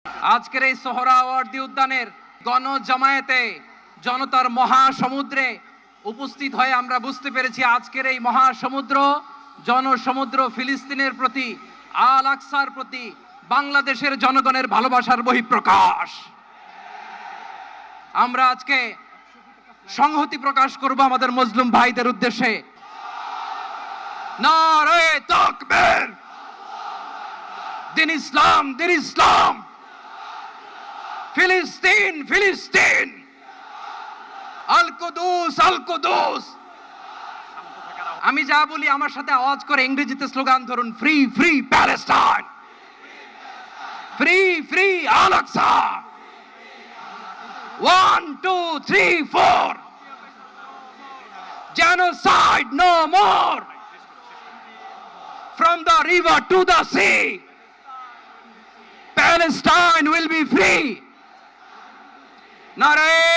আজকের এই সোহরাওয়ার্দী উদ্যানের গণজামায়াতে জনতার মহাসমুদ্রে উপস্থিত হয়ে আমরা বুঝতে পেরেছি আজকের এই মহাসমুদ্র জনসমুদ্র ফিলিস্তিনের প্রতি আল আকসার প্রতি বাংলাদেশের জনগণের ভালোবাসার বহিঃপ্রকাশ। আমরা আজকে সংহতি প্রকাশ করব আমাদের মুসলিম ভাইদের উদ্দেশ্যে। নারে তাকবীর, দিন ইসলাম, দিন ইসলাম, ফিলিস্তিন, ফিলিস্তিন, আল কুদুস, আল কুদুস। আমি যা বলি আমার সাথে আওয়াজ করে ইংরেজিতে স্লোগান ধরুন, free free Palestine, free free Al Aqsa. 1 2 3 4, genocide no more, from the river to the sea, Palestine will be free. Nare